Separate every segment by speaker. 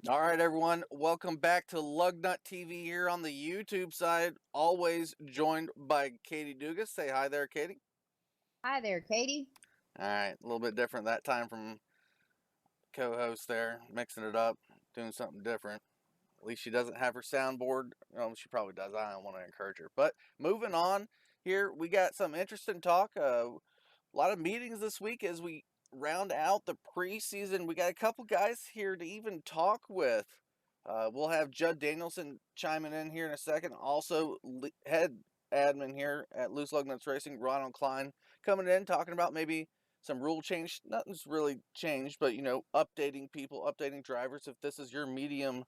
Speaker 1: All right, everyone. Welcome back to Lugnut TV here on the YouTube side. Always joined by Katie Dugas. Say hi there, Katie.
Speaker 2: Hi there, Katie.
Speaker 1: All right, a little bit different that time from co-host there, mixing it up, doing something different. At least she doesn't have her soundboard. Well, she probably does. I don't want to encourage her. But moving on here, we got some interesting talk. A lot of meetings this week as we round out the preseason. We got a couple guys here to even talk with. We'll have Judd Danielson chiming in here in a second. Also, head admin here at Loose Lugnuts Racing, Ronald Klien, coming in talking about maybe some rule change. Nothing's really changed, but updating people, updating drivers. If this is your medium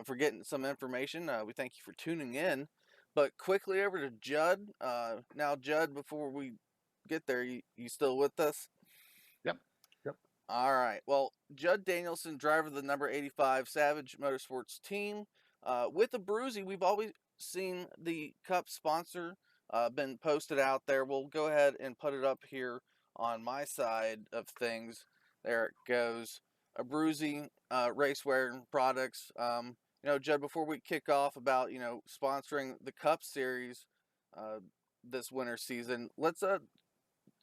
Speaker 1: for getting some information, we thank you for tuning in. But quickly over to Judd. Now, Judd, before we get there, you still with us?
Speaker 3: Yep. Yep.
Speaker 1: All right. Well, Judd Danielson, driver of the number 85 Savage Motorsports team. With Abruzzi, we've always seen the Cup sponsor been posted out there. We'll go ahead and put it up here on my side of things. There it goes. Abruzzi racewear products. Judd, before we kick off about, sponsoring the Cup Series this winter season, let's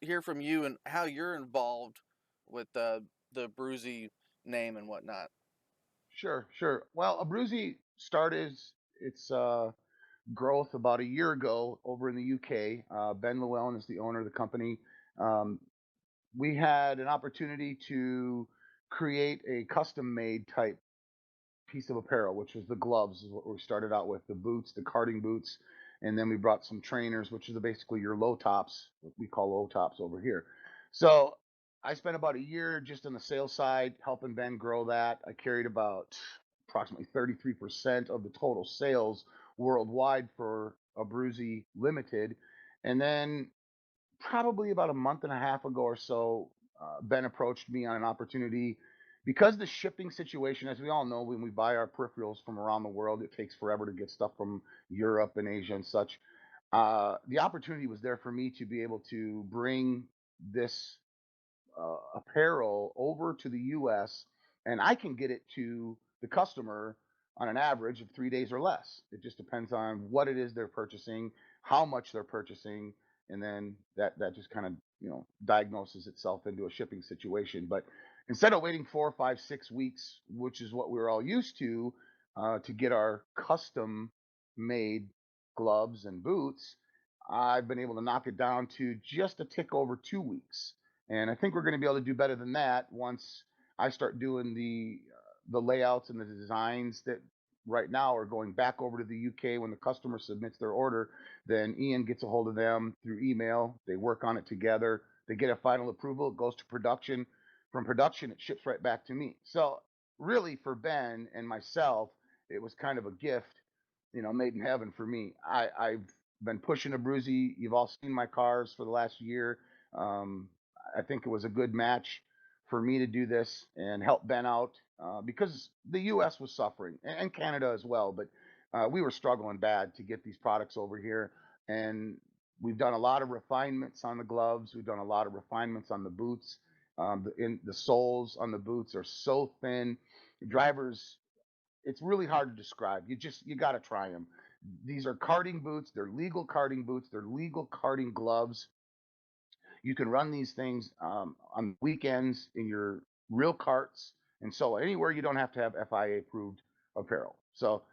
Speaker 1: hear from you and how you're involved with the Bruzy name and whatnot.
Speaker 3: Sure. Well, Abruzzi started its growth about a year ago over in the UK. Ben Llewellyn is the owner of the company. Um, we had an opportunity to create a custom-made type piece of apparel, which was the gloves, is what we started out with, the boots, the karting boots, and then we brought some trainers, which is basically your low tops, what we call low tops over here. So I spent about a year just on the sales side, helping Ben grow that. I carried about approximately 33% of the total sales worldwide for Abruzzi Limited. And then probably about a month and a half ago or so, Ben approached me on an opportunity because the shipping situation, as we all know, when we buy our peripherals from around the world, it takes forever to get stuff from Europe and Asia and such. The opportunity was there for me to be able to bring this apparel over to the US, and I can get it to the customer on an average of 3 days or less. It just depends on what it is they're purchasing, how much they're purchasing, and then that just kind of diagnoses itself into a shipping situation. But instead of waiting 4, 5, 6 weeks, which is what we were all used to get our custom made gloves and boots, I've been able to knock it down to just a tick over 2 weeks, and I think we're going to be able to do better than that once I start doing the layouts and the designs that right now are going back over to the UK when the customer submits their order. Then Ian gets a hold of them through email. They work on it together. They get a final approval. It goes to production. From production, it ships right back to me. So really, for Ben and myself, it was kind of a gift, made in heaven for me. I've been pushing a Abruzzi. You've all seen my cars for the last year. Um, I think it was a good match for me to do this and help Ben out because the U.S. was suffering and Canada as well. But we were struggling bad to get these products over here. And we've done a lot of refinements on the gloves. We've done a lot of refinements on the boots. The soles on the boots are so thin. Drivers, it's really hard to describe. You got to try them. These are karting boots. They're legal karting boots. They're legal karting gloves. You can run these things on weekends in your real carts, and so anywhere you don't have to have FIA approved apparel. So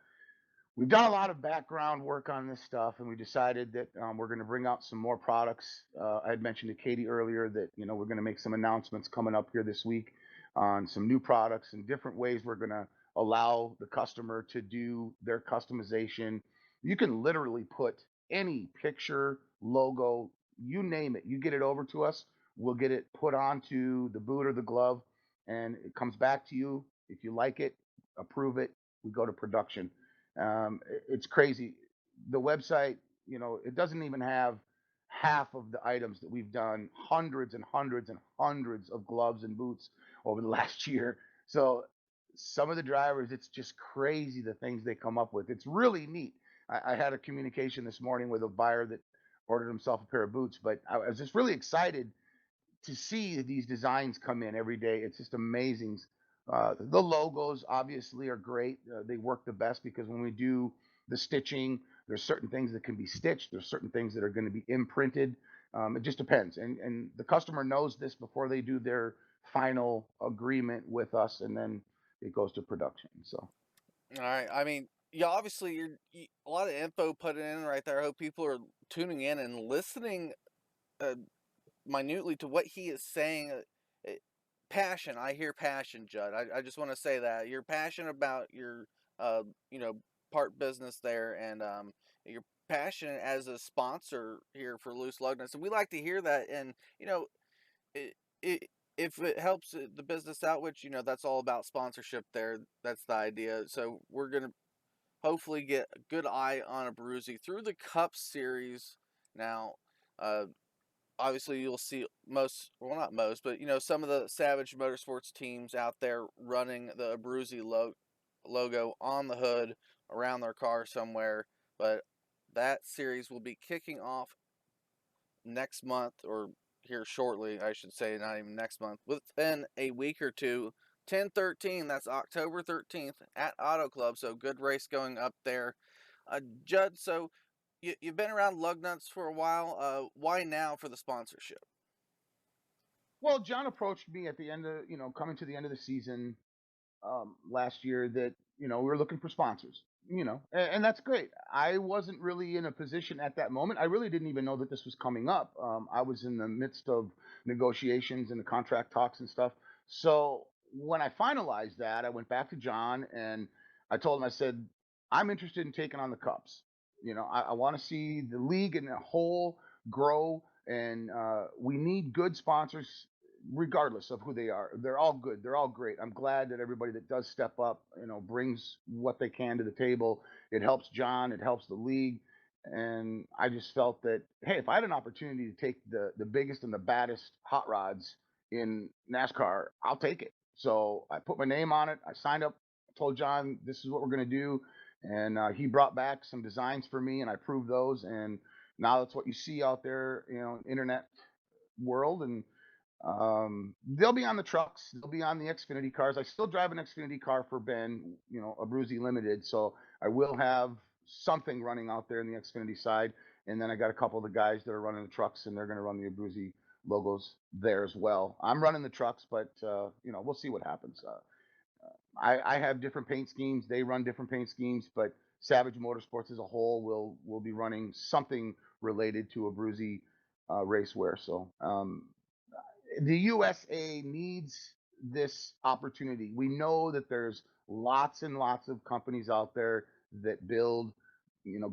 Speaker 3: we've done a lot of background work on this stuff, and we decided that we're going to bring out some more products. I had mentioned to Katie earlier that we're going to make some announcements coming up here this week on some new products and different ways we're going to allow the customer to do their customization. You can literally put any picture, logo, you name it. You get it over to us, we'll get it put onto the boot or the glove, and it comes back to you. If you like it, approve it, we go to production. It's crazy. The website, it doesn't even have half of the items that we've done, hundreds and hundreds and hundreds of gloves and boots over the last year. So some of the drivers, it's just crazy the things they come up with. It's really neat. I had a communication this morning with a buyer that ordered himself a pair of boots, but I was just really excited to see these designs come in every day. It's just amazing The logos obviously are great. They work the best because when we do the stitching, there's certain things that can be stitched. There's certain things that are going to be imprinted. It just depends, and the customer knows this before they do their final agreement with us, and then it goes to production. So.
Speaker 1: All right. I mean, yeah, obviously, a lot of info put in right there. I hope people are tuning in and listening uh, minutely to what he is saying. Passion. I hear passion, Judd. I just want to say that you're passionate about your, uh, you know, part business there, and you're passionate as a sponsor here for Loose Lugnuts, and we like to hear that. And you know, it, it if it helps the business out, which that's all about sponsorship. There, that's the idea. So we're gonna hopefully get a good eye on Abruzzi through the Cup Series. Now, uh, obviously you'll see most, well, not most, but some of the Savage Motorsports teams out there running the Abruzzi logo on the hood around their car somewhere. But that series will be kicking off next month, or here shortly, I should say, not even next month, within a week or two. 10/13, that's October 13th at Auto Club. So good race going up there. Judd, so you've been around Lugnuts for a while. Why now for the sponsorship?
Speaker 3: Well, John approached me at the end of, coming to the end of the season last year that we were looking for sponsors, and that's great. I wasn't really in a position at that moment. I really didn't even know that this was coming up. I was in the midst of negotiations and the contract talks and stuff. So when I finalized that, I went back to John and I told him, I said, I'm interested in taking on the Cubs. I want to see the league in a whole grow, and we need good sponsors regardless of who they are. They're all good. They're all great. I'm glad that everybody that does step up, brings what they can to the table. It helps John. It helps the league. And I just felt that, hey, if I had an opportunity to take the biggest and the baddest hot rods in NASCAR, I'll take it. So I put my name on it. I signed up. Told John this is what we're going to do, and he brought back some designs for me, and I proved those. And now that's what you see out there, internet world. And they'll be on the trucks. They'll be on the Xfinity cars. I still drive an Xfinity car for Ben, Abruzzi Limited. So I will have something running out there in the Xfinity side. And then I got a couple of the guys that are running the trucks, and they're going to run the Abruzzi logos there as well. I'm running the trucks, but we'll see what happens. I have different paint schemes. They run different paint schemes, but Savage Motorsports as a whole will be running something related to Abruzzi racewear. So the USA needs this opportunity. We know that there's lots and lots of companies out there that build,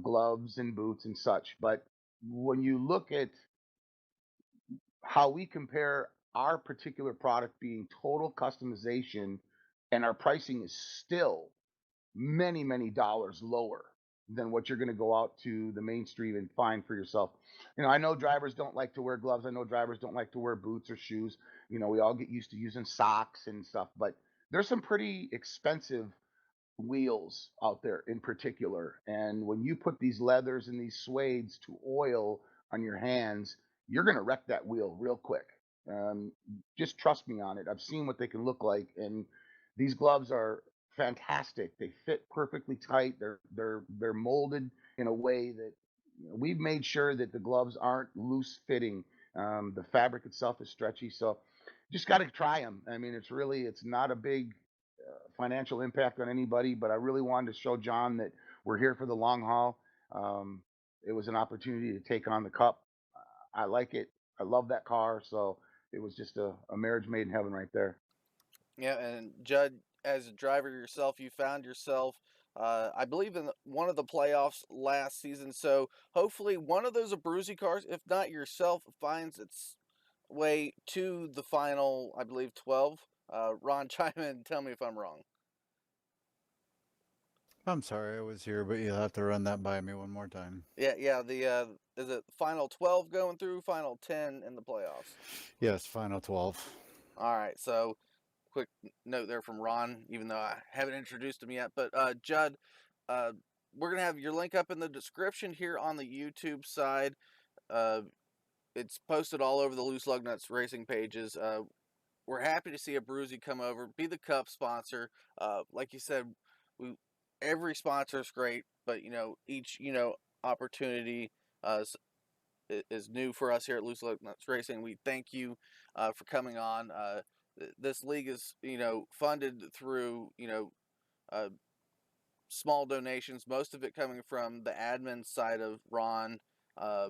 Speaker 3: gloves and boots and such. But when you look at how we compare our particular product being total customization, and our pricing is still many, many dollars lower than what you're going to go out to the mainstream and find for yourself. I know drivers don't like to wear gloves. I know drivers don't like to wear boots or shoes. We all get used to using socks and stuff, but there's some pretty expensive wheels out there in particular. And when you put these leathers and these suedes to oil on your hands, you're going to wreck that wheel real quick. Just trust me on it. I've seen what they can look like, and these gloves are fantastic. They fit perfectly tight. They're molded in a way that we've made sure that the gloves aren't loose fitting. The fabric itself is stretchy, so just got to try them. I mean, it's not a big financial impact on anybody, but I really wanted to show John that we're here for the long haul. Um, it was an opportunity to take on the Cup. I like it. I love that car, so it was just a marriage made in heaven right there.
Speaker 1: Yeah, and Judd, as a driver yourself, you found yourself, I believe, in one of the playoffs last season. So hopefully, one of those Abruzzi cars, if not yourself, finds its way to the final. I believe 12. Ron, chime in and tell me if I'm wrong.
Speaker 4: I'm sorry I was here, but you'll have to run that by me one more time.
Speaker 1: Yeah, yeah. The is it final 12 going through, final 10 in the playoffs?
Speaker 4: Yes, final 12.
Speaker 1: All right. So quick note there from Ron, even though I haven't introduced him yet. But Judd, uh, we're gonna have your link up in the description here on the YouTube side. Uh, it's posted all over the Loose Lug Nuts racing pages. we're happy to see Abruzzi come over, be the cup sponsor. Like you said, we every sponsor is great, but each opportunity is new for us here at Lugnuts Racing. We thank you for coming on. This league is funded through uh, small donations, most of it coming from the admin side of Ron, uh,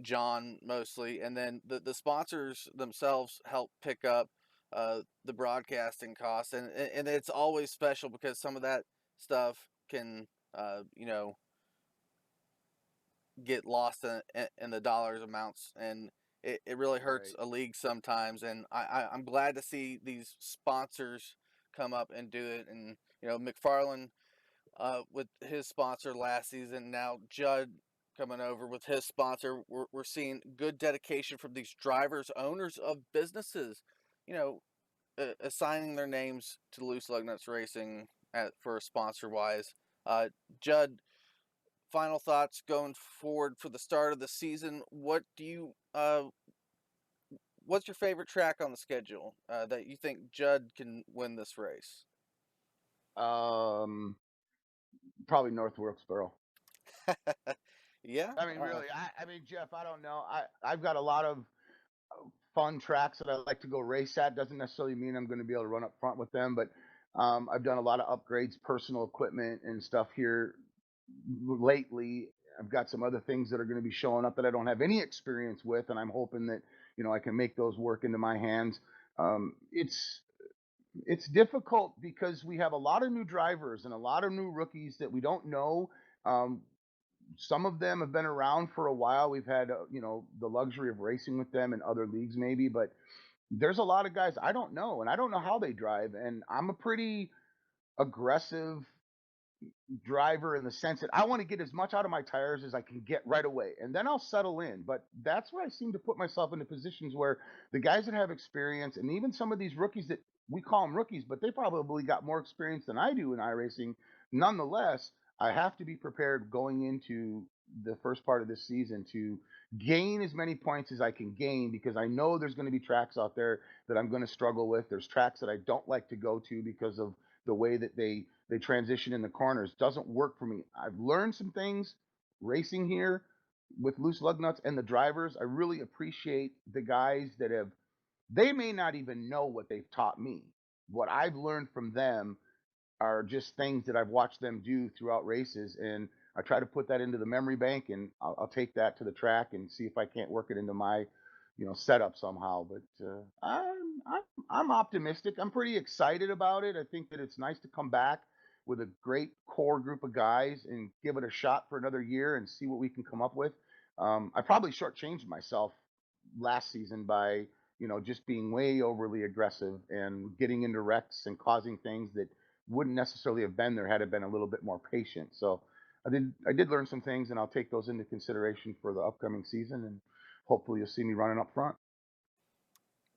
Speaker 1: John mostly, and then the sponsors themselves help pick up the broadcasting costs, and it's always special because some of that stuff can get lost in the dollars amounts, and it really hurts
Speaker 3: Right.
Speaker 1: a league sometimes. And I'm glad to see these sponsors come up and do it. And McFarland with his sponsor last season, now Judd coming over with his sponsor. We're seeing good dedication from these drivers, owners of businesses, assigning their names to Lugnuts Racing for sponsor wise. Judd, final thoughts going forward for the start of the season. What's your favorite track on the schedule that you think Judd can win this race?
Speaker 3: Um, Probably North Wilkesboro.
Speaker 1: Yeah.
Speaker 3: I mean, really, I mean, Jeff, I don't know. I've got a lot of fun tracks that I like to go race at. Doesn't necessarily mean I'm going to be able to run up front with them, but I've done a lot of upgrades, personal equipment and stuff here lately. I've got some other things that are going to be showing up that I don't have any experience with, and I'm hoping that I can make those work into my hands. It's difficult because we have a lot of new drivers and a lot of new rookies that we don't know. Um, some of them have been around for a while. We've had the luxury of racing with them in other leagues maybe, but there's a lot of guys I don't know, and I don't know how they drive. And I'm a pretty aggressive driver in the sense that I want to get as much out of my tires as I can get right away, and then I'll settle in. But that's where I seem to put myself into positions where the guys that have experience, and even some of these rookies that we call them rookies, but they probably got more experience than I do in iRacing. Nonetheless, I have to be prepared going into the first part of this season to gain as many points as I can gain, because I know there's going to be tracks out there that I'm going to struggle with. There's tracks that I don't like to go to because of the way that they transition in the corners. Doesn't work for me. I've learned some things racing here with loose lug nuts and the drivers. I really appreciate the guys that have, they may not even know what they've taught me. What I've learned from them are just things that I've watched them do throughout races, and I try to put that into the memory bank, and I'll take that to the track and see if I can't work it into my, setup somehow. But I'm optimistic. I'm pretty excited about it. I think that it's nice to come back with a great core group of guys and give it a shot for another year and see what we can come up with. I probably shortchanged myself last season by just being way overly aggressive and getting into wrecks and causing things that wouldn't necessarily have been there had it been a little bit more patient. So I did learn some things, and I'll take those into consideration for the upcoming season, and hopefully you'll see me running up front.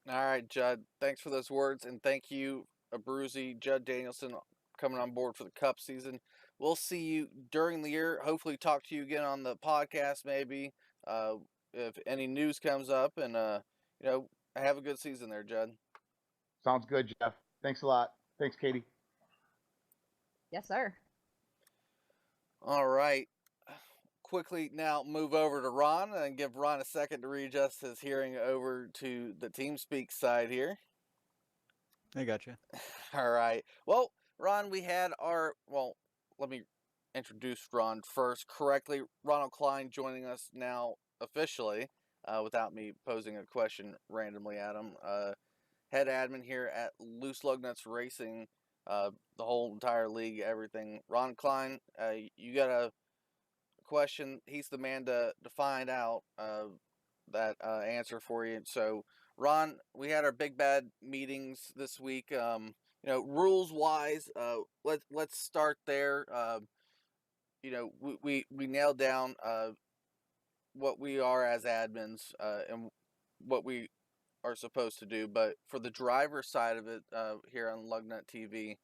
Speaker 1: All right, Judd. Thanks for those words, and thank you, Abruzzi, Judd Danielson, coming on board for the Cup season. We'll see you during the year. Hopefully, talk to you again on the podcast, maybe uh, if any news comes up. And have a good season there, Judd.
Speaker 3: Sounds good, Jeff. Thanks a lot. Thanks, Katie.
Speaker 2: Yes, sir.
Speaker 1: All right. Quickly now move over to Ron and give Ron a second to readjust his hearing over to the TeamSpeak side here.
Speaker 4: I gotcha.
Speaker 1: All right. Well, Ron, let me introduce Ron first correctly. Ronald Klien joining us now officially, without me posing a question randomly at him. Head admin here at Loose Lugnuts Racing, the whole entire league, everything. Ron Klien, you got a question? He's the man to find out that answer for you. So, Ron, we had our big bad meetings this week. Rules wise, let's start there. We nailed down what we are as admins and what we are supposed to do. But for the driver side of it, here on Lugnut TV,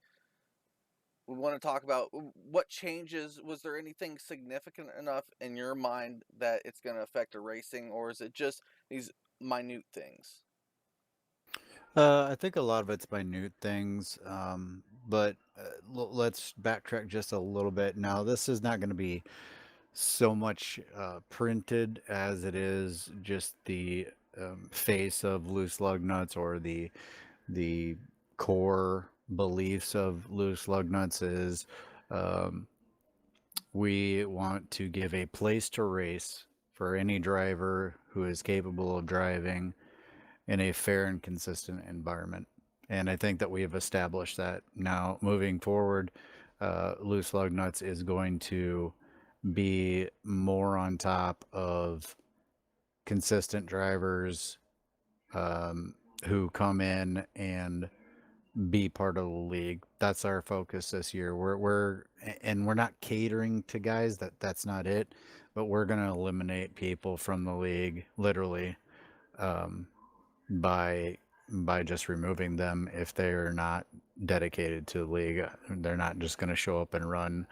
Speaker 1: we want to talk about what changes. Was there anything significant enough in your mind that it's going to affect a racing, or is it just these minute things?
Speaker 4: I think a lot of it's minute things, but let's backtrack just a little bit. Now, this is not going to be so much printed as it is just the face of loose lug nuts, or the core beliefs of loose lug nuts is um, we want to give a place to race for any driver who is capable of driving in a fair and consistent environment. And I think that we have established that. Now, moving forward, Loose Lug Nuts is going to be more on top of consistent drivers who come in and be part of the league. That's our focus this year. We're not catering to guys. That's not it. But we're going to eliminate people from the league, literally, um, by just removing them if they are not dedicated to the league. They're not just going to show up and run,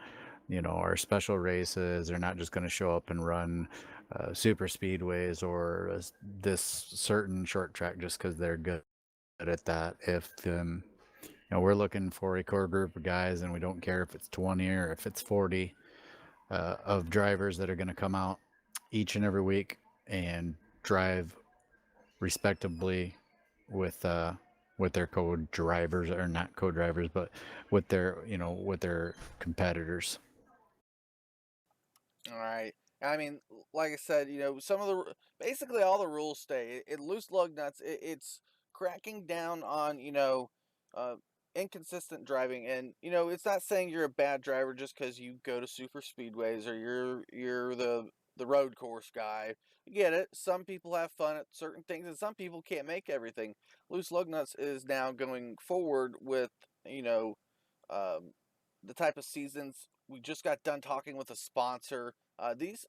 Speaker 4: our special races. They're not just going to show up and run super speedways or this certain short track just because they're good at that. If we're looking for a core group of guys, and we don't care if it's 20 or if it's 40 of drivers that are going to come out each and every week and drive respectably with their co-drivers, or not co-drivers, but with their competitors.
Speaker 1: All right. I mean, like I said, some of basically all the rules stay. It loose lug nuts. It's cracking down on uh, inconsistent driving, and it's not saying you're a bad driver just because you go to super speedways or you're the road course guy. I get it. Some people have fun at certain things, and some people can't make everything. Loose lug nuts is now going forward with you know um, the type of seasons. We just got done talking with a sponsor. These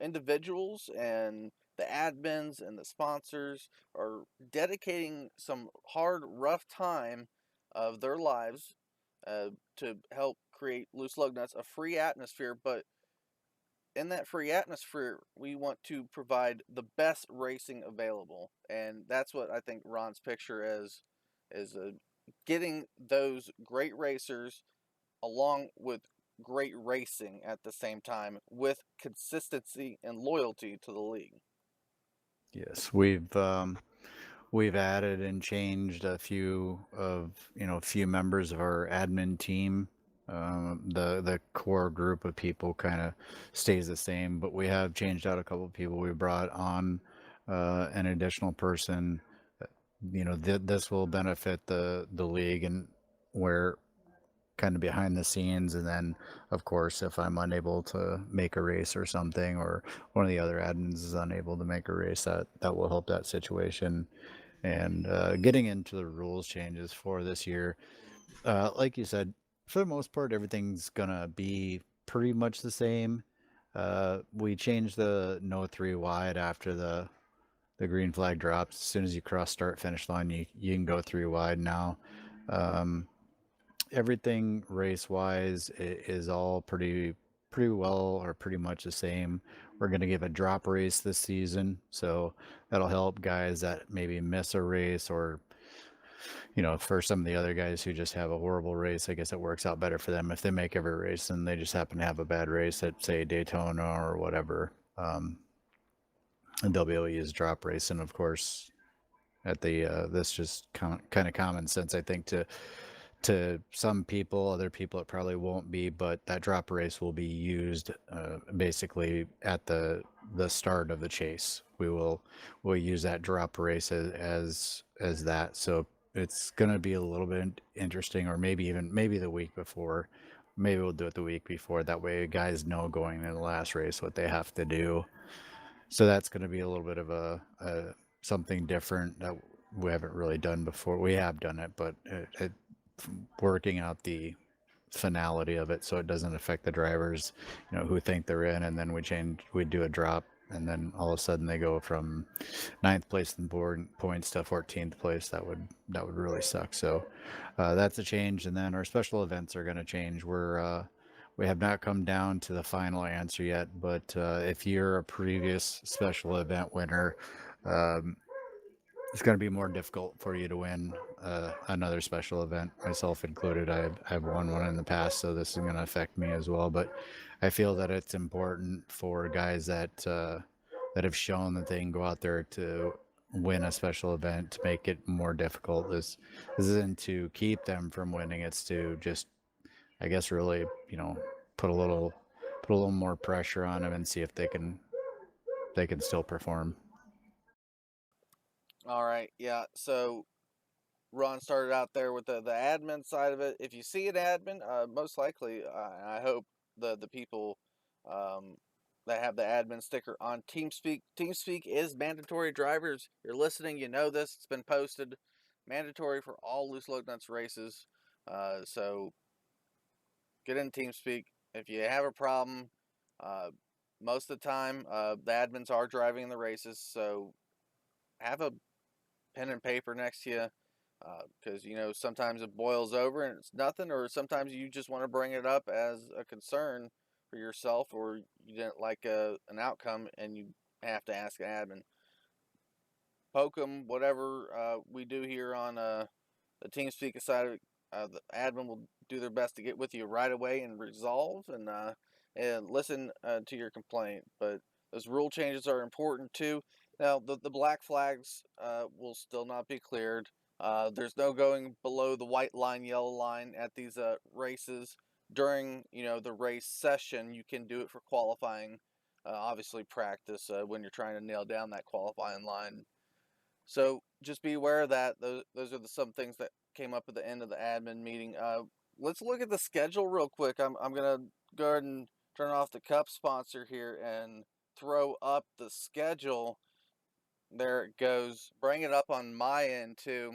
Speaker 1: individuals and the admins and the sponsors are dedicating some hard, rough time of their lives to help create Loose Lug Nuts, a free atmosphere. But in that free atmosphere, we want to provide the best racing available, and that's what I think Ron's picture is getting those great racers along with great racing at the same time with consistency and loyalty to the league.
Speaker 4: Yes, we've added and changed a few members of our admin team. The core group of people kind of stays the same, but we have changed out a couple of people. We brought on an additional person. This will benefit the league, and we're kind of behind the scenes. And then, of course, if I'm unable to make a race or something, or one of the other admins is unable to make a race, that will help that situation. And getting into the rules changes for this year, like you said, for the most part, everything's gonna be pretty much the same. We changed the no 3 wide after the green flag drops. As soon as you cross start finish line, you can go 3 wide now. Everything race wise is all pretty well, or pretty much the same. We're going to give a drop race this season, so that'll help guys that maybe miss a race, or for some of the other guys who just have a horrible race, I guess it works out better for them if they make every race and they just happen to have a bad race at, say, Daytona or whatever. And they'll be able to use drop race. And of course, at the that's just kind of common sense, I think, to some people. Other people it probably won't be, but that drop race will be used basically at the start of the chase. We'll use that drop race as that. So it's going to be a little bit interesting, or maybe the week before. Maybe we'll do it the week before. That way guys know going into the last race what they have to do. So that's going to be a little bit of a something different that we haven't really done before. We have done it, but working out the finality of it so it doesn't affect the drivers, who think they're in, and then we do a drop, and then all of a sudden they go from 9th place in the board points to 14th place. That would really suck. So that's a change. And then our special events are going to change. We have not come down to the final answer yet, but if you're a previous special event winner, it's going to be more difficult for you to win another special event, myself included. I've won one in the past, so this is going to affect me as well. But I feel that it's important for guys that have shown that they can go out there to win a special event to make it more difficult. This isn't to keep them from winning; it's to just, I guess, really, put a little more pressure on them and see if they can still perform.
Speaker 1: All right, yeah. So Ron started out there with the admin side of it. If you see an admin, most likely, I hope the people that have the admin sticker on TeamSpeak. TeamSpeak is mandatory. Drivers, you're listening, you know this. It's been posted. Mandatory for all loose Lugnuts races. So get in TeamSpeak. If you have a problem, uh, most of the time the admins are driving the races. So have a pen and paper next to you, because sometimes it boils over and it's nothing, or sometimes you just want to bring it up as a concern for yourself, or you didn't like an outcome and you have to ask an admin. Poke them, whatever we do here on the TeamSpeak side. The admin will do their best to get with you right away and resolve and listen to your complaint. But those rule changes are important too. Now, the black flags will still not be cleared. There's no going below the white line, yellow line at these races during the race session. You can do it for qualifying. Obviously, practice when you're trying to nail down that qualifying line. So just be aware of that. Those are some things that came up at the end of the admin meeting. Let's look at the schedule real quick. I'm gonna go ahead and turn off the cup sponsor here and throw up the schedule. There it goes. Bring it up on my end too.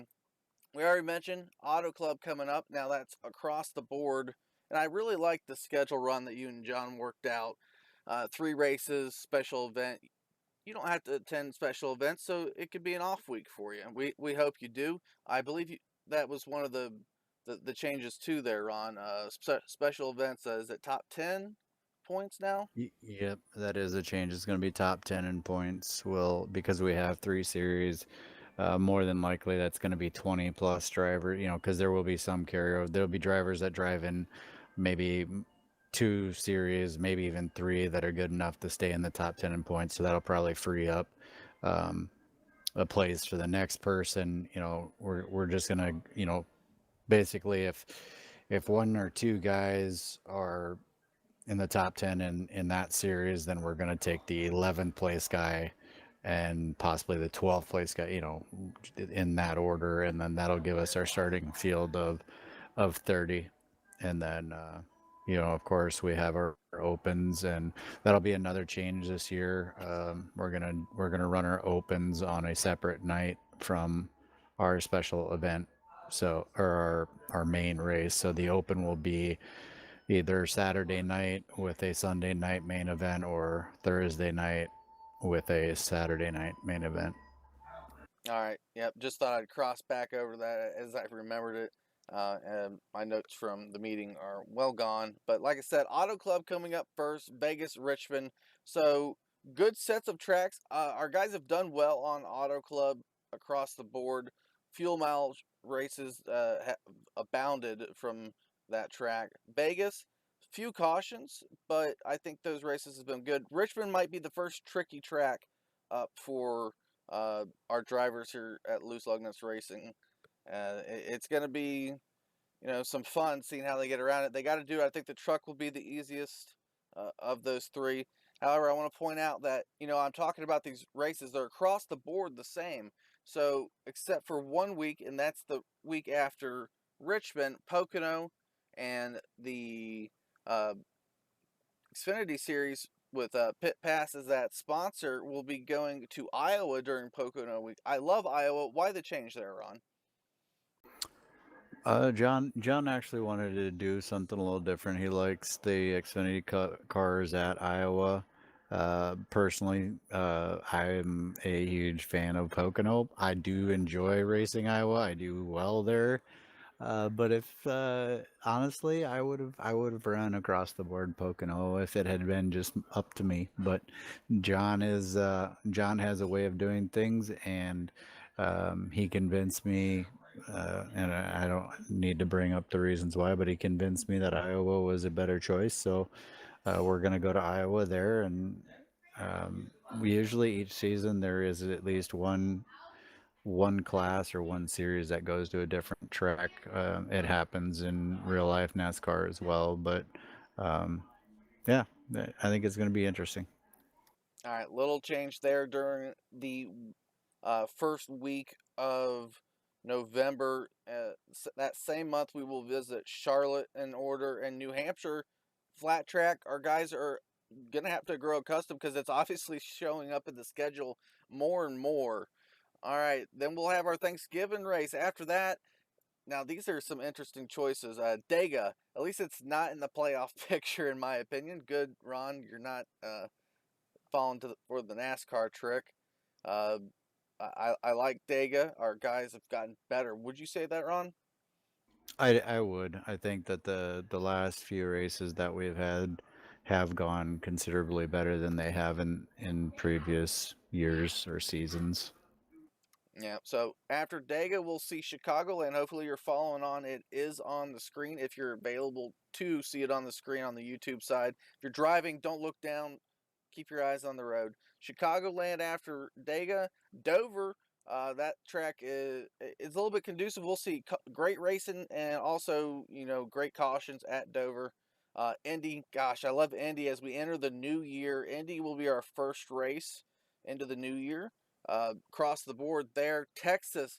Speaker 1: We already mentioned Auto Club coming up. Now that's across the board, and I really like the schedule run that you and John worked out. 3 races, special event. You don't have to attend special events, so it could be an off week for you. We hope you do. I believe that was one of the changes too there, Ron. Special events, is it top 10 points now?
Speaker 4: Yep, that is a change. It's going to be top 10 in points. Well, because we have 3 series, more than likely that's going to be 20 plus driver, because there will be some carryover. There'll be drivers that drive in maybe 2 series, maybe even 3 that are good enough to stay in the top 10 in points. So that'll probably free up a place for the next person. We're just going to, basically if 1 or 2 guys are in the top 10 in that series, then we're going to take the 11th place guy and possibly the 12th place guy, in that order. And then that'll give us our starting field of 30. And then, of course, we have our opens, and that'll be another change this year. We're gonna run our opens on a separate night from our special event, or our main race. So the open will be either Saturday night with a Sunday night main event, or Thursday night with a Saturday night main event.
Speaker 1: All right. Yep. Just thought I'd cross back over that as I remembered it. And my notes from the meeting are well gone. But like I said, Auto Club coming up first, Vegas, Richmond. So good sets of tracks. Our guys have done well on Auto Club across the board. Fuel miles races have abounded from that track. Vegas, few cautions, but I think those races have been good. Richmond might be the first tricky track up for our drivers here at Loose Lugnuts Racing. It's going to be, some fun seeing how they get around it. They got to do it. I think the truck will be the easiest of those 3. However, I want to point out that, I'm talking about these races. They're across the board the same. So, except for 1 week, and that's the week after Richmond, Pocono, and the Xfinity Series with Pit Pass as that sponsor will be going to Iowa during Pocono week. I love Iowa. Why the change there, Ron?
Speaker 4: John actually wanted to do something a little different. He likes the Xfinity cars at Iowa. Personally, I'm a huge fan of Pocono. I do enjoy racing Iowa. I do well there. But if honestly, I would have run across the board Pocono if it had been just up to me. But John has a way of doing things, and He convinced me, and I don't need to bring up the reasons why, but he convinced me that Iowa was a better choice. So we're going to go to Iowa there, and um, we usually each season there is at least one class or one series that goes to a different track. It happens in real life NASCAR as well, but um, yeah, I think it's going to be interesting.
Speaker 1: All right, little change there during the first week of November. That same month, we will visit Charlotte in order and New Hampshire flat track. Our guys are going to have to grow accustomed because it's obviously showing up in the schedule more and more. All right, then we'll have our Thanksgiving race. After that, now these are some interesting choices. Dega, at least it's not in the playoff picture, in my opinion. Good, Ron, you're not falling for the NASCAR trick. Uh, I like Dega. Our guys have gotten better. Would you say that, Ron?
Speaker 4: I would. I think that the last few races that we've had have gone considerably better than they have in previous years or seasons.
Speaker 1: Yeah. So after Dega, we'll see Chicago, and hopefully you're following on. It is on the screen if you're available to see it on the screen on the YouTube side. If you're driving, don't look down. Keep your eyes on the road. Chicagoland after Dega, Dover. That track is a little bit conducive. We'll see great racing and also great cautions at Dover. Indy, gosh, I love Indy as we enter the new year. Indy will be our first race into the new year. Across the board there, Texas,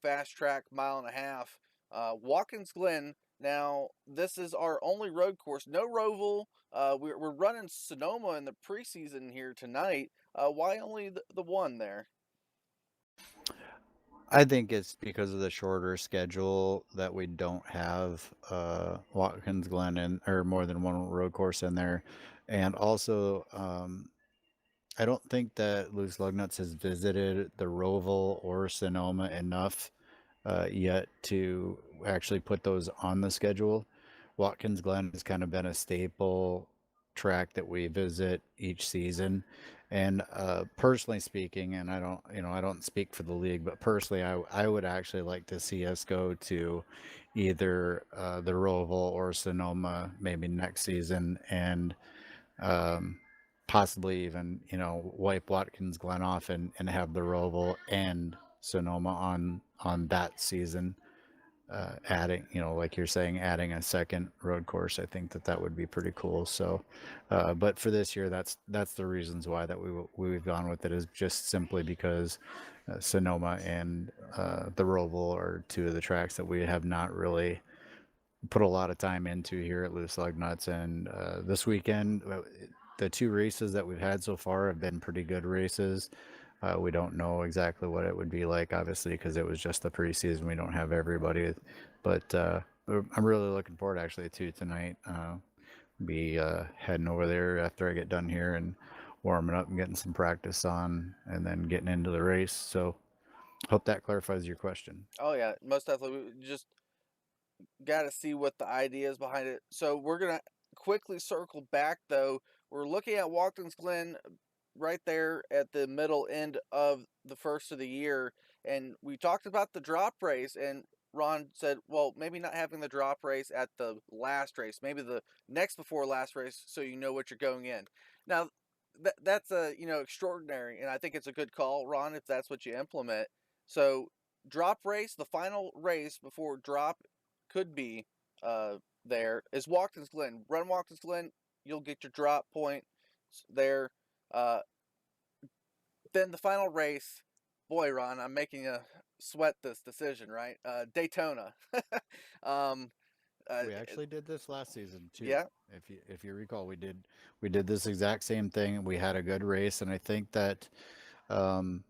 Speaker 1: fast track mile and a half. Watkins Glen. Now this is our only road course. No Roval. We're running Sonoma in the preseason here tonight. Why only the one there?
Speaker 4: I think it's because of the shorter schedule that we don't have Watkins Glen or more than one road course in there, and also I don't think that Lugnuts has visited the Roval or Sonoma enough yet to actually put those on the schedule. Watkins Glen has kind of been a staple track that we visit each season. And personally speaking, and I don't speak for the league, but personally, I would actually like to see us go to either the Roval or Sonoma maybe next season, and um, possibly even wipe Watkins Glen off and have the Roval and Sonoma on that season. Adding, like you're saying, adding a second road course, I think that would be pretty cool. So, but for this year, that's the reasons why that we've gone with it, is just simply because Sonoma and the Roval are two of the tracks that we have not really put a lot of time into here at Loose Lug Nuts. And this weekend, the two races that we've had so far have been pretty good races. We don't know exactly what it would be like, obviously, because it was just the preseason. We don't have everybody, but I'm really looking forward actually to tonight. Be heading over there after I get done here and warming up and getting some practice on, and then getting into the race. So hope that clarifies your question.
Speaker 1: Oh yeah, most definitely. We just got to see what the idea is behind it. So we're gonna quickly circle back though. We're looking at Watkins Glen right there at the middle end of the first of the year, and we talked about the drop race, and Ron said, well, maybe not having the drop race at the last race, maybe the next before last race, so you know what you're going in. Now, that's a extraordinary, and I think it's a good call, Ron, if that's what you implement. So drop race, the final race before drop could be there is Watkins Glen. Run Watkins Glen, you'll get your drop point there. Uh, then the final race, boy, Ron, I'm making you sweat this decision, right? Daytona. um,
Speaker 4: We actually did this last season too.
Speaker 1: yeah.
Speaker 4: If you recall, we did this exact same thing. We had a good race, and I think that um,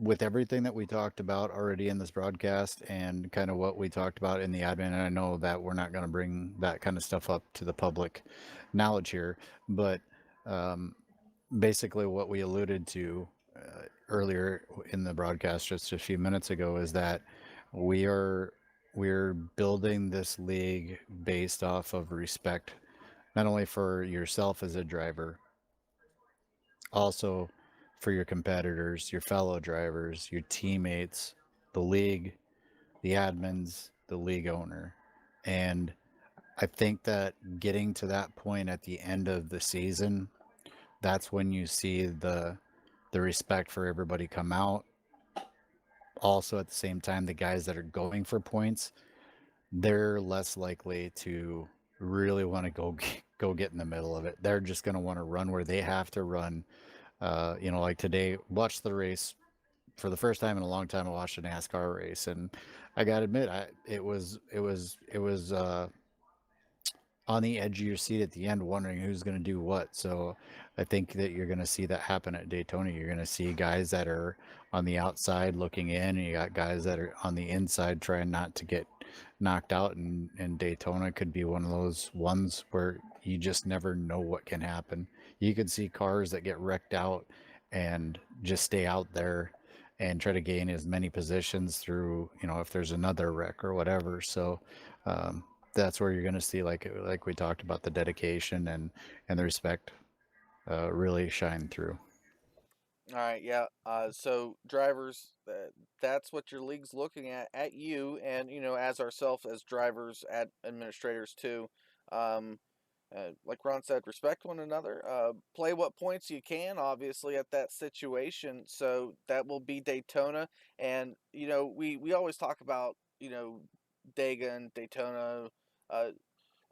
Speaker 4: with everything that we talked about already in this broadcast and kind of what we talked about in the admin, and I know that we're not going to bring that kind of stuff up to the public knowledge here, but um, basically what we alluded to earlier in the broadcast just a few minutes ago is that we are we're building this league based off of respect, not only for yourself as a driver, also for your competitors, your fellow drivers, your teammates, the league, the admins, the league owner. And I think that getting to that point at the end of the season, that's when you see the respect for everybody come out. Also, at the same time, the guys that are going for points, they're less likely to really want to go get in the middle of it. They're just going to want to run where they have to run. Like today, watched the race for the first time in a long time. I watched a NASCAR race, and I got to admit, it was on the edge of your seat at the end, wondering who's going to do what. So I think that you're going to see that happen at Daytona. You're going to see guys that are on the outside looking in, and you got guys that are on the inside trying not to get knocked out. And Daytona could be one of those ones where you just never know what can happen. You could see cars that get wrecked out and just stay out there and try to gain as many positions through, if there's another wreck or whatever. So, um, that's where you're going to see, like we talked about, the dedication and the respect really shine through.
Speaker 1: All right, yeah. So drivers, that's what your league's looking at you, and as ourselves as drivers, at administrators too. Um, like Ron said, respect one another. Play what points you can, obviously, at that situation. So that will be Daytona, and we always talk about Dega and Daytona. Uh,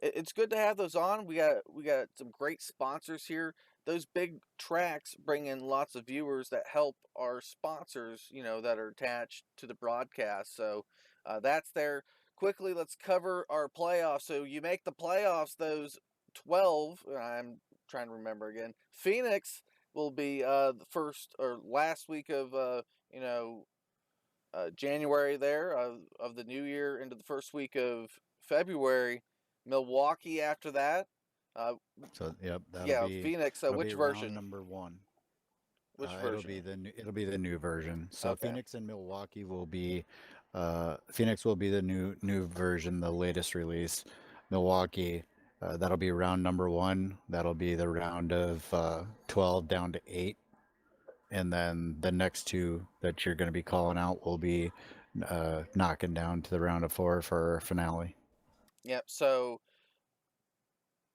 Speaker 1: it's good to have those on. We got some great sponsors here. Those big tracks bring in lots of viewers that help our sponsors, that are attached to the broadcast. So that's there. Quickly, let's cover our playoffs. So you make the playoffs, those 12. I'm trying to remember again. Phoenix will be the first or last week of January there of the new year into the first week of February. Milwaukee after that. Uh,
Speaker 4: So yep,
Speaker 1: yeah, Phoenix.
Speaker 4: that'll
Speaker 1: Which
Speaker 4: be round
Speaker 1: version?
Speaker 4: number one.
Speaker 1: Which
Speaker 4: It'll
Speaker 1: version?
Speaker 4: be the new version. So
Speaker 1: Okay.
Speaker 4: Phoenix and Milwaukee will be Phoenix will be the new version, the latest release. Milwaukee, that'll be round number one. That'll be the round of 12 down to 8, and then the next two that you're going to be calling out will be knocking down to the round of 4 for our finale.
Speaker 1: Yep. So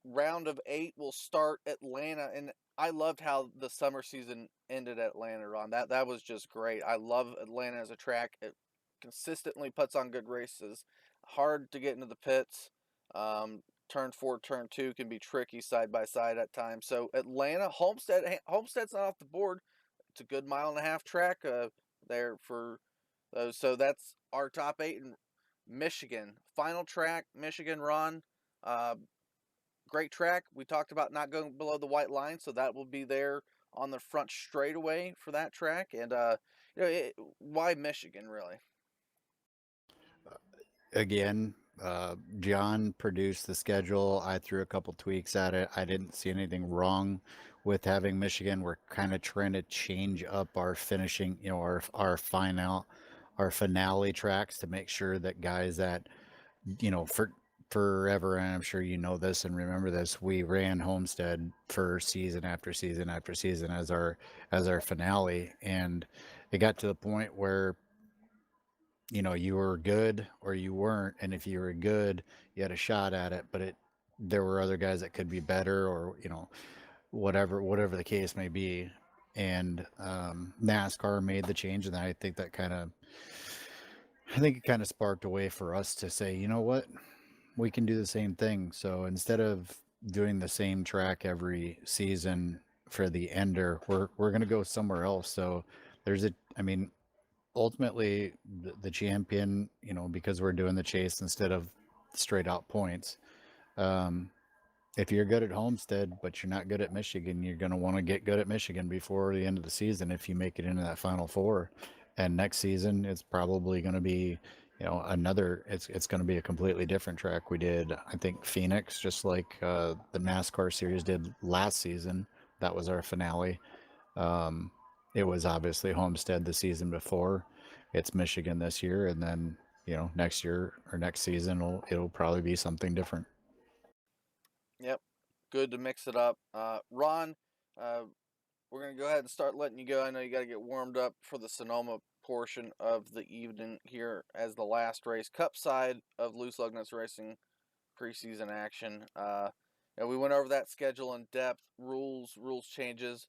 Speaker 1: round of 8 will start Atlanta, and I loved how the summer season ended at Atlanta. Ron, that was just great. I love Atlanta as a track. It consistently puts on good races. Hard to get into the pits. Turn 4, turn 2 can be tricky side by side at times. So Atlanta, Homestead's not off the board. It's a good 1.5 mile track there for those. So that's our top 8. And Michigan, final track, Michigan. Ron, uh, great track. We talked about not going below the white line, so that will be there on the front straightaway for that track. And why Michigan, really?
Speaker 4: Again, John produced the schedule. I threw a couple tweaks at it. I didn't see anything wrong with having Michigan. We're kind of trying to change up our finishing, our finale tracks to make sure that guys that, for forever, and I'm sure you know this and remember this, we ran Homestead for season after season after season as our finale, and it got to the point where you were good or you weren't, and if you were good, you had a shot at it, but there were other guys that could be better, or whatever the case may be. And NASCAR made the change, and I think it kind of sparked a way for us to say, you know what, we can do the same thing. So instead of doing the same track every season for the ender, we're going to go somewhere else. So I mean, ultimately the champion, because we're doing the chase instead of straight out points. Um, if you're good at Homestead, but you're not good at Michigan, you're going to want to get good at Michigan before the end of the season if you make it into that Final Four. And next season, it's probably going to be, it's going to be a completely different track. We did, I think, Phoenix, just like the NASCAR series did last season. That was our finale. Um, it was obviously Homestead the season before. It's Michigan this year, and then next year or next season it'll probably be something different.
Speaker 1: Yep, good to mix it up. Ron, uh, we're going to go ahead and start letting you go. I know you got to get warmed up for the Sonoma portion of the evening here as the last race, Cup side of Loose Lugnuts Racing preseason action. We went over that schedule in depth, rules changes.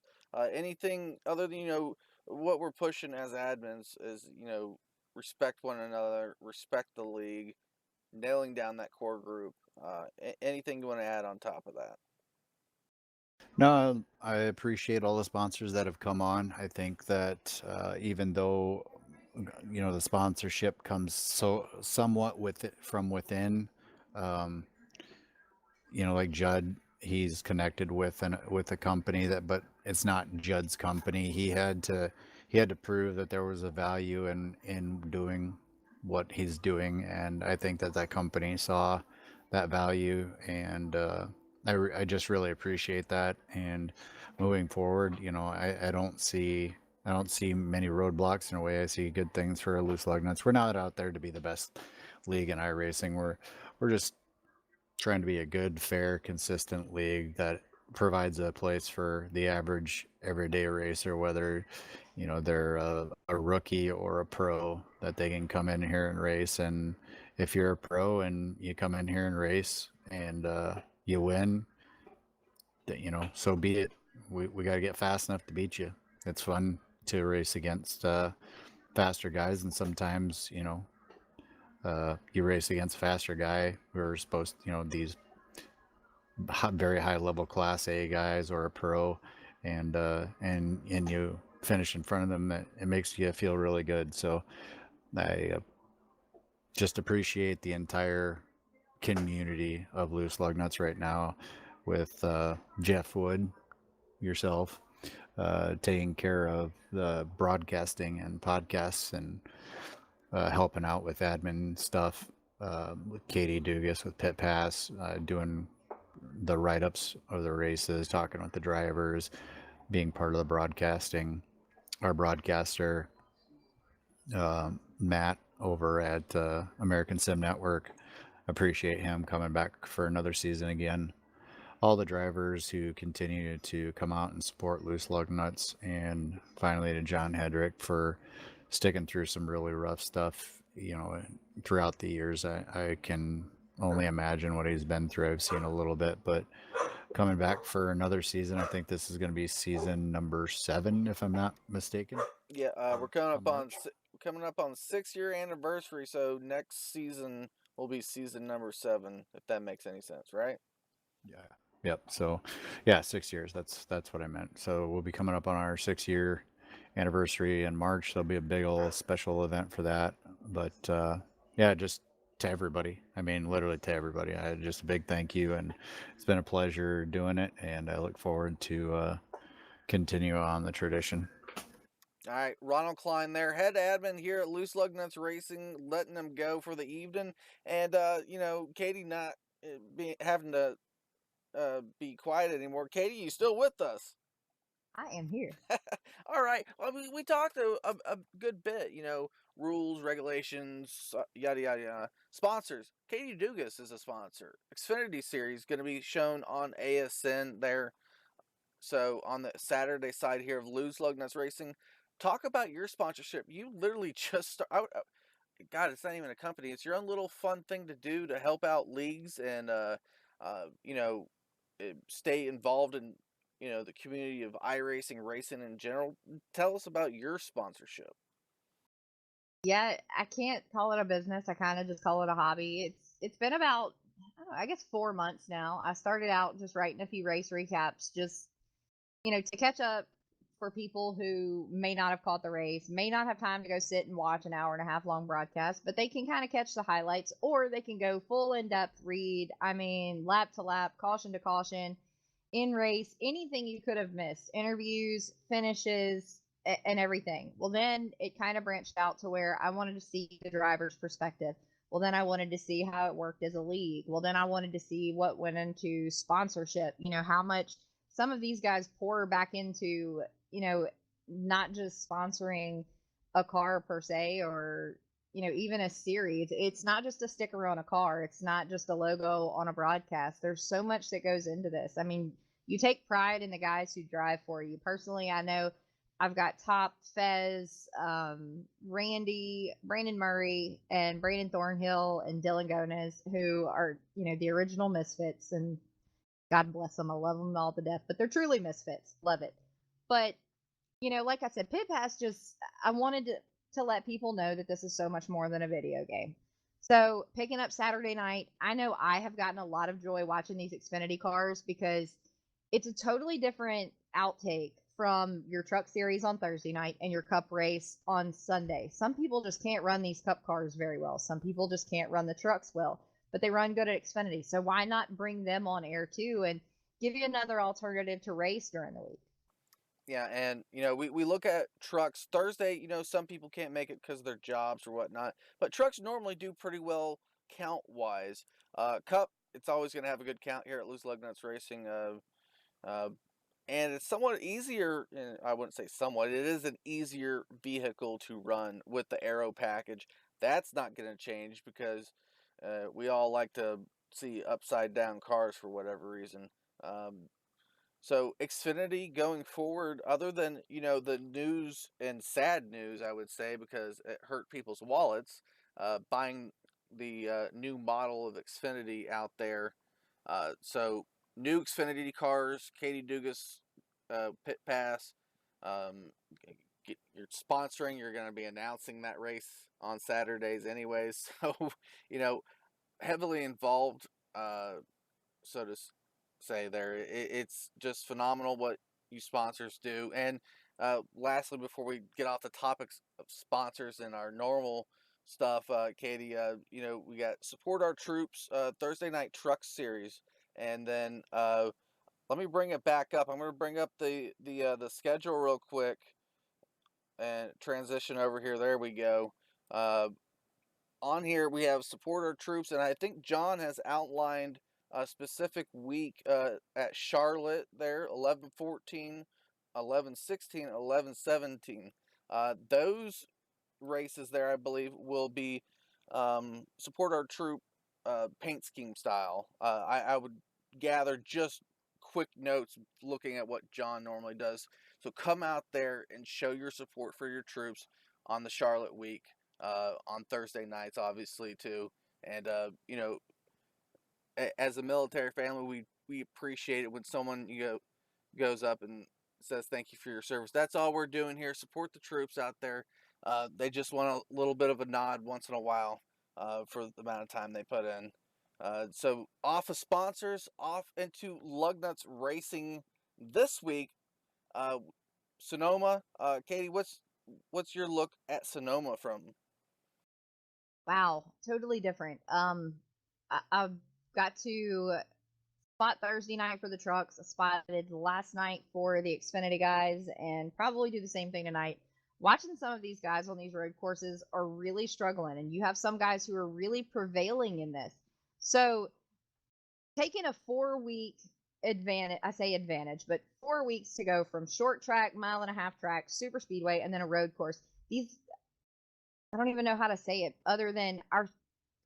Speaker 1: Anything other than, what we're pushing as admins is, respect one another, respect the league, nailing down that core group. Anything you want to add on top of that?
Speaker 4: No, I appreciate all the sponsors that have come on. I think that even though the sponsorship comes somewhat with it from within, um, like Judd, he's connected with a company but it's not Judd's company. He had to prove that there was a value in doing what he's doing, and I think that company saw that value, and I just really appreciate that. And moving forward, I don't see many roadblocks in a way. I see good things for Loose Lugnuts. We're not out there to be the best league in iRacing. We're just trying to be a good, fair, consistent league that provides a place for the average everyday racer, whether they're a rookie or a pro, that they can come in here and race. And if you're a pro and you come in here and race and you win, so be it. We got to get fast enough to beat you. It's fun to race against faster guys, and sometimes you race against a faster guy who are supposed, these very high level class A guys or a pro, and you finish in front of them. It makes you feel really good. So I just appreciate the entire community of Loose Lugnuts right now, with Jeff Wood, yourself, taking care of the broadcasting and podcasts, and helping out with admin stuff, with Katie Dugas with Pit Pass, doing the write-ups of the races, talking with the drivers, being part of the broadcasting. Our broadcaster, Matt, over at American Sim Network, appreciate him coming back for another season again. All the drivers who continue to come out and support Loose Lugnuts, and finally to John Hedrick for sticking through some really rough stuff, throughout the years. I can only imagine what he's been through. I've seen a little bit, but coming back for another season. I think this is going to be season number 7, if I'm not mistaken.
Speaker 1: Yeah, we're coming up on 6-year anniversary, so next season will be season number 7, if that makes any sense, right?
Speaker 4: Yeah. Yep. So, yeah, 6 years. That's what I meant. So we'll be coming up on our 6-year anniversary in March. There'll be a big old special event for that. But yeah, just to everybody. I mean, literally to everybody. Just a big thank you, and it's been a pleasure doing it, and I look forward to continue on the tradition.
Speaker 1: All right, Ronald Klien there, head admin here at Loose Lugnuts Racing, letting them go for the evening. And, Katie not having to be quiet anymore. Katie, you still with us?
Speaker 2: I am here.
Speaker 1: All right. Well, we talked a good bit, rules, regulations, yada, yada, yada. Sponsors. Katie Dugas is a sponsor. Xfinity Series going to be shown on ASN there. So on the Saturday side here of Loose Lugnuts Racing, talk about your sponsorship. You literally just God, it's not even a company. It's your own little fun thing to do to help out leagues and stay involved in the community of iRacing, racing in general. Tell us about your sponsorship.
Speaker 2: Yeah, I can't call it a business. I kind of just call it a hobby. It's been about, I don't know, I guess 4 months now. I started out just writing a few race recaps, just to catch up for people who may not have caught the race, may not have time to go sit and watch an hour and a half long broadcast, but they can kind of catch the highlights, or they can go full in-depth read. I mean, lap to lap, caution to caution, in race, anything you could have missed, interviews, finishes, and everything. Well, then it kind of branched out to where I wanted to see the driver's perspective. Well, then I wanted to see how it worked as a league. Well, then I wanted to see what went into sponsorship, how much some of these guys pour back into, not just sponsoring a car per se, or, even a series. It's not just a sticker on a car. It's not just a logo on a broadcast. There's so much that goes into this. I mean, you take pride in the guys who drive for you. Personally, I know I've got Top, Fez, Randy, Brandon Murray, and Brandon Thornhill and Dylan Gomez, who are, the original misfits, and God bless them. I love them all to death, but they're truly misfits. Love it. But, like I said, Pit Pass I wanted to let people know that this is so much more than a video game. So picking up Saturday night, I know I have gotten a lot of joy watching these Xfinity cars because it's a totally different outtake from your truck series on Thursday night and your cup race on Sunday. Some people just can't run these cup cars very well. Some people just can't run the trucks well, but they run good at Xfinity. So why not bring them on air too and give you another alternative to race during the week?
Speaker 1: Yeah, and we look at trucks Thursday. Some people can't make it because of their jobs or whatnot, but trucks normally do pretty well count wise. Cup, it's always going to have a good count here at Lugnuts Racing. And it's somewhat easier. I wouldn't say somewhat. It is an easier vehicle to run with the aero package. That's not going to change because we all like to see upside down cars for whatever reason. So Xfinity going forward, other than the news and sad news, I would say, because it hurt people's wallets, buying the new model of Xfinity out there. So new Xfinity cars, Katie Dugas, Pit Pass. You're sponsoring. You're going to be announcing that race on Saturdays, anyways. So heavily involved. So to say there. It's just phenomenal what you sponsors do. And lastly, before we get off the topics of sponsors and our normal stuff, Katie, we got Support Our Troops Thursday Night Truck Series. And then let me bring it back up. I'm going to bring up the schedule real quick and transition over here. There we go. On here we have Support Our Troops, and I think John has outlined a specific week at Charlotte there, 11-14, 11-16, 11-17. Those races there, I believe, will be Support Our Troop paint scheme style. I would gather just quick notes looking at what John normally does. So come out there and show your support for your troops on the Charlotte week. On Thursday nights, obviously, too. And, as a military family, we appreciate it when someone goes up and says thank you for your service. That's all we're doing here. Support the troops out there. They just want a little bit of a nod once in a while for the amount of time they put in. So off of sponsors, off into Lugnuts Racing this week. Sonoma, Katie, what's your look at Sonoma from?
Speaker 2: Wow, totally different. I've got to spot Thursday night for the trucks. I spotted last night for the Xfinity guys, and probably do the same thing tonight. Watching some of these guys on these road courses are really struggling, and you have some guys who are really prevailing in this. So taking a 4-week advantage, I say advantage, but 4 weeks to go from short track, 1.5-mile track, super speedway, and then a road course. I don't even know how to say it other than our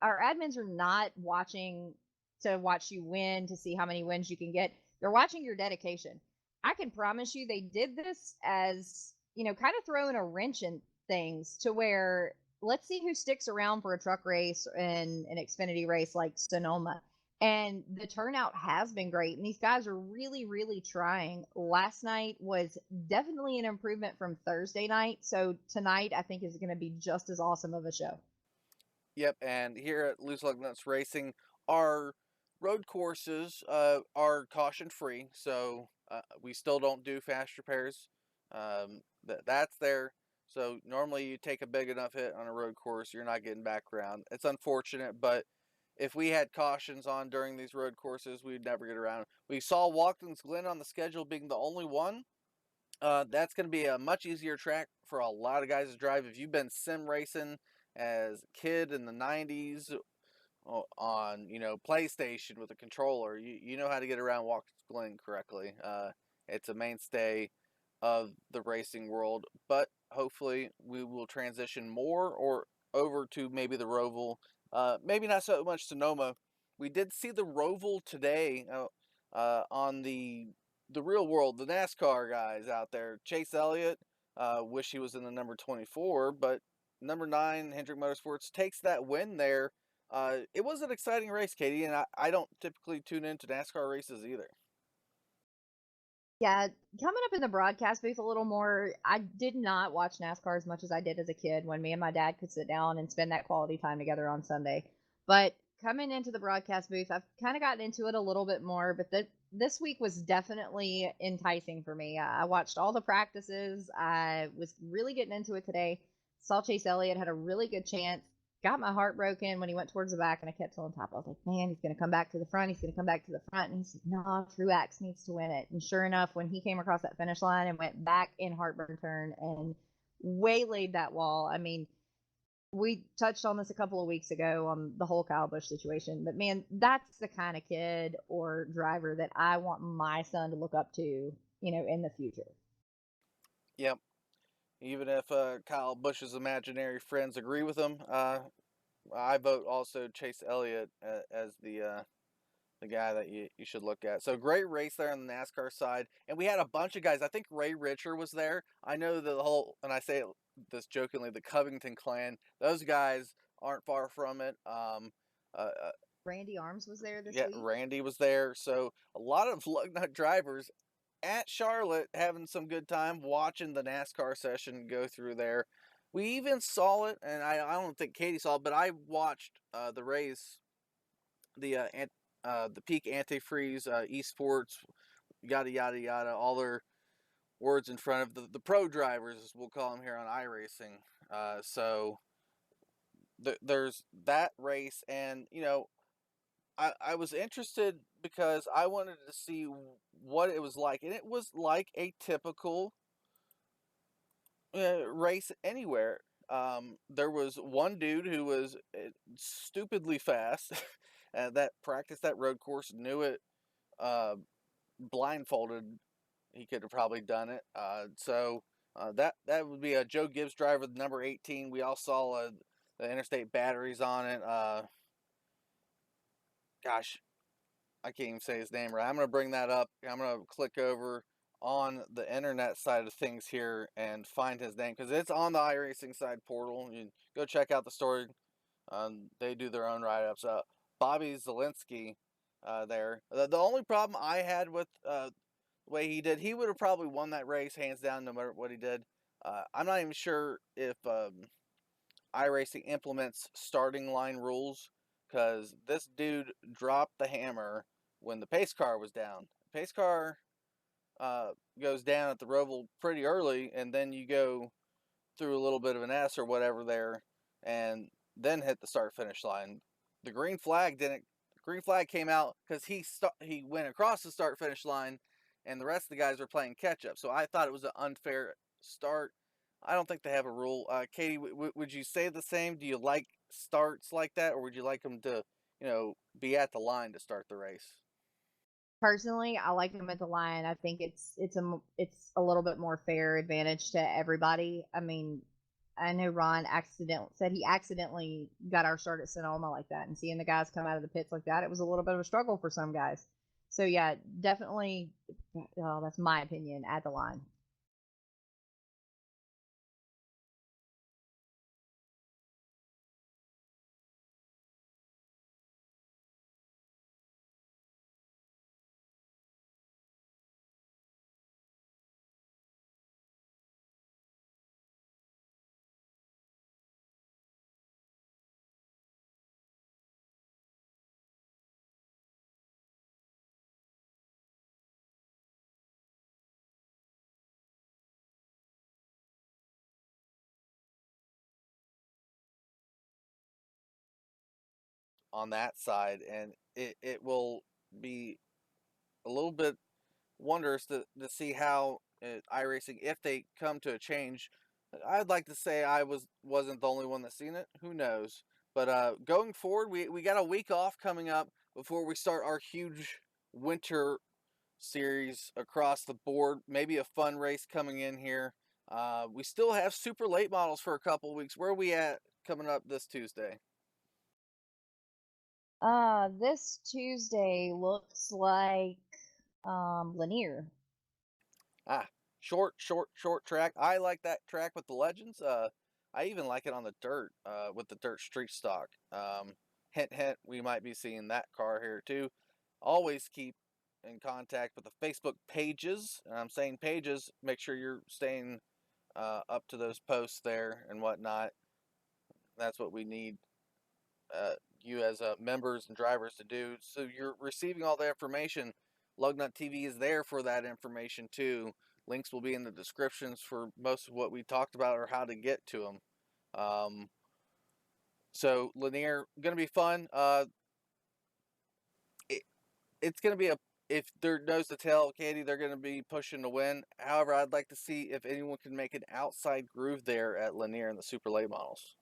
Speaker 2: admins are not watching to watch you win, to see how many wins you can get. They're watching your dedication. I can promise you they did this as, kind of throwing a wrench in things to where let's see who sticks around for a truck race and an Xfinity race like Sonoma. And the turnout has been great. And these guys are really, really trying. Last night was definitely an improvement from Thursday night. So tonight, I think, is going to be just as awesome of a show.
Speaker 1: Yep, and here at Lugnuts Racing, our road courses are caution-free. So we still don't do fast repairs. That's there. So normally you take a big enough hit on a road course, you're not getting back around. It's unfortunate, but if we had cautions on during these road courses, we'd never get around. We saw Watkins Glen on the schedule being the only one. That's going to be a much easier track for a lot of guys to drive. If you've been sim racing as a kid in the 90s on, PlayStation with a controller, you know how to get around Watkins Glen correctly. It's a mainstay of the racing world, but hopefully we will transition more or over to maybe the Roval. Maybe not so much Sonoma. We did see the Roval today on the the real world, the NASCAR guys out there. Chase Elliott, wish he was in the number 24, but number 9, Hendrick Motorsports, takes that win there. It was an exciting race, Katie, and I don't typically tune into NASCAR races either.
Speaker 2: Yeah, coming up in the broadcast booth a little more, I did not watch NASCAR as much as I did as a kid when me and my dad could sit down and spend that quality time together on Sunday. But coming into the broadcast booth, I've kind of gotten into it a little bit more, but this week was definitely enticing for me. I watched all the practices. I was really getting into it today. Saw Chase Elliott had a really good chance. Got my heart broken when he went towards the back, and I kept telling Top, I was like, man, he's going to come back to the front. He's going to come back to the front. And he said, no, Truex needs to win it. And sure enough, when he came across that finish line and went back in heartburn turn and waylaid that wall, I mean, we touched on this a couple of weeks ago on the whole Kyle Busch situation, but man, that's the kind of kid or driver that I want my son to look up to, in the future.
Speaker 1: Yep. Even if Kyle Busch's imaginary friends agree with him, I vote also Chase Elliott as the guy that you should look at. So great race there on the NASCAR side, and we had a bunch of guys. I think Ray Richer was there. I know the whole, and I say this jokingly, the Covington clan. Those guys aren't far from it.
Speaker 2: Randy Arms was there this
Speaker 1: Yeah,
Speaker 2: week.
Speaker 1: Randy was there. So a lot of Lugnut drivers at Charlotte having some good time watching the NASCAR session go through there. We even saw it, and I don't think Katie saw it, but I watched the race, the Peak Antifreeze Esports, yada yada yada, all their words in front of the pro drivers, as we'll call them here on iRacing. So there's that race, and I was interested because I wanted to see what it was like, and it was like a typical race anywhere. There was one dude who was stupidly fast that practiced that road course, knew it blindfolded. He could have probably done it. That would be a Joe Gibbs driver, the number 18. We all saw the interstate batteries on it. Gosh, I can't even say his name right. I'm going to bring that up. I'm going to click over on the internet side of things here and find his name because it's on the iRacing side portal. You go check out the story. They do their own write-ups. Bobby Zielinski there. The only problem I had with the way he did, he would have probably won that race hands down no matter what he did. I'm not even sure if iRacing implements starting line rules because this dude dropped the hammer when the pace car was down. Pace car goes down at the Roval pretty early, and then you go through a little bit of an S or whatever there, and then hit the start finish line. The green flag didn't. Green flag came out because he went across the start finish line, and the rest of the guys were playing catch up. So I thought it was an unfair start. I don't think they have a rule. Katie, would you say the same? Do you like starts like that, or would you like them to, be at the line to start the race?
Speaker 2: Personally, I like them at the line. I think it's a little bit more fair advantage to everybody. I mean, I know Ron said he accidentally got our start at Sonoma like that, and seeing the guys come out of the pits like that, it was a little bit of a struggle for some guys. So yeah, definitely, that's my opinion, at the line.
Speaker 1: On that side, and it will be a little bit wondrous to see how iRacing, if they come to a change. I'd like to say I wasn't the only one that's seen it. Who knows? But going forward, we got a week off coming up before we start our huge winter series across the board. Maybe a fun race coming in here. We still have super late models for a couple weeks. Where are we at coming up this Tuesday?
Speaker 2: This Tuesday looks like Lanier.
Speaker 1: Short track. I like that track with the Legends. I even like it on the dirt, with the dirt street stock. Hint, hint, we might be seeing that car here too. Always keep in contact with the Facebook pages. And I'm saying pages. Make sure you're staying up to those posts there and whatnot. That's what we need you as members and drivers to do. So you're receiving all the information. Lugnut TV is there for that information too. Links will be in the descriptions for most of what we talked about or how to get to them. So Lanier, gonna be fun. It's gonna be if they're nose to tail, Katie, they're gonna be pushing to win. However, I'd like to see if anyone can make an outside groove there at Lanier in the super late models.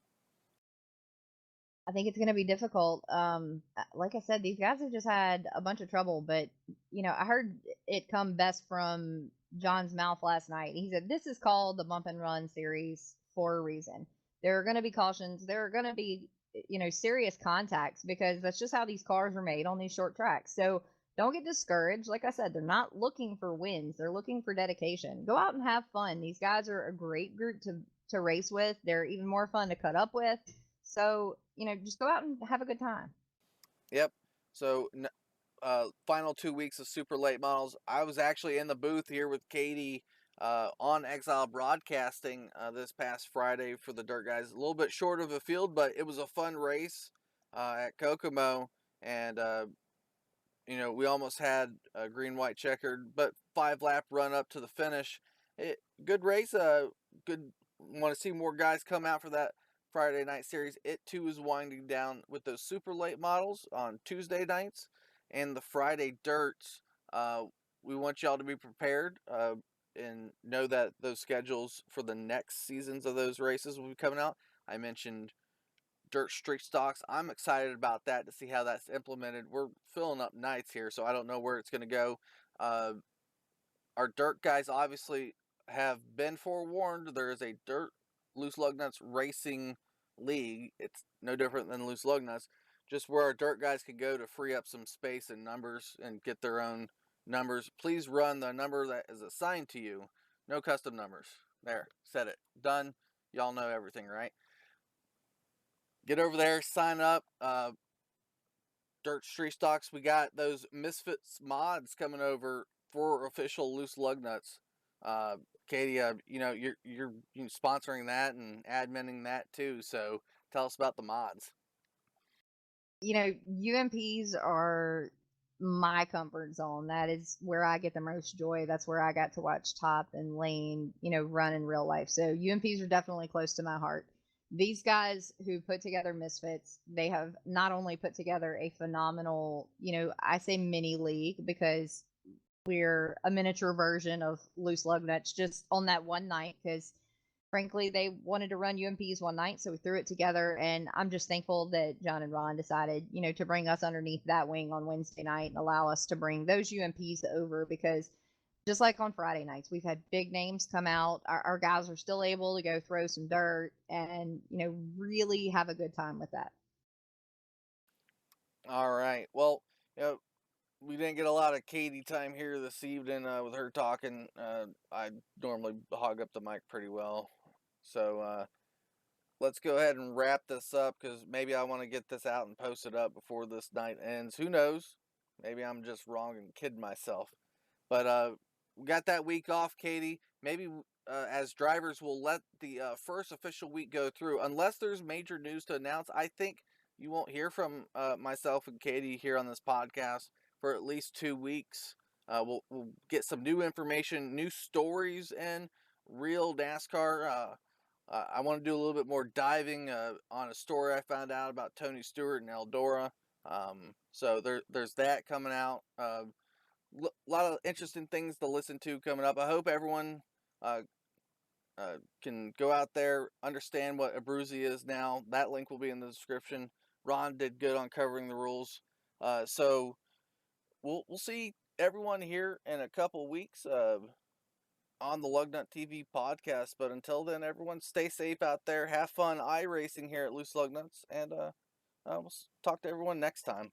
Speaker 2: I think it's going to be difficult. Like I said, these guys have just had a bunch of trouble, but I heard it come best from John's mouth last night. He said this is called the bump and run series for a reason. There are going to be cautions. There are going to be serious contacts because that's just how these cars are made on these short tracks. So don't get discouraged. Like I said, they're not looking for wins. They're looking for dedication. Go out and have fun. These guys are a great group to race with. They're even more fun to cut up with. So, just go out and have a good time.
Speaker 1: Yep. So, final 2 weeks of super late models. I was actually in the booth here with Katie on Exile Broadcasting this past Friday for the Dirt Guys. A little bit short of a field, but it was a fun race at Kokomo. And, we almost had a green-white checkered, but 5-lap run up to the finish. Good race. Good. Want to see more guys come out for that Friday night series. It too is winding down with those super late models on Tuesday nights and the Friday dirts. We want y'all to be prepared and know that those schedules for the next seasons of those races will be coming out. I mentioned dirt street stocks. I'm excited about that to see how that's implemented. We're filling up nights here, so I don't know where it's going to go. Our dirt guys obviously have been forewarned. There is a dirt Loose Lugnuts racing league. It's no different than Loose Lugnuts, just where our dirt guys can go to free up some space and numbers and get their own numbers. Please run the number that is assigned to you. No custom numbers. There, said it. Done. Y'all know everything, right? Get over there, sign up. Dirt Street Stocks, we got those Misfits mods coming over for official Loose Lugnuts. Katie, you're sponsoring that and adminning that too. So tell us about the mods.
Speaker 2: UMPs are my comfort zone. That is where I get the most joy. That's where I got to watch Top and Lane, run in real life. So UMPs are definitely close to my heart. These guys who put together Misfits, they have not only put together a phenomenal, I say mini league because we're a miniature version of Loose Lugnuts just on that one night because frankly they wanted to run UMPs one night, so we threw it together, and I'm just thankful that John and Ron decided to bring us underneath that wing on Wednesday night and allow us to bring those UMPs over because just like on Friday nights, we've had big names come out. Our guys are still able to go throw some dirt and really have a good time with that.
Speaker 1: All right. Well, we didn't get a lot of Katie time here this evening with her talking. I normally hog up the mic pretty well. So let's go ahead and wrap this up because maybe I want to get this out and post it up before this night ends. Who knows? Maybe I'm just wrong and kidding myself. But we got that week off, Katie. Maybe as drivers, we'll let the first official week go through. Unless there's major news to announce, I think you won't hear from myself and Katie here on this podcast for at least 2 weeks. We'll get some new information, new stories, and real NASCAR. I want to do a little bit more diving on a story I found out about Tony Stewart and Eldora. So there's that coming out. A lot of interesting things to listen to coming up. I hope everyone can go out there, understand what Abruzzi is now. That link will be in the description. Ron did good on covering the rules. So we'll see everyone here in a couple weeks on the Lugnut TV podcast. But until then, everyone stay safe out there. Have fun iRacing here at Loose Lugnuts. And we'll talk to everyone next time.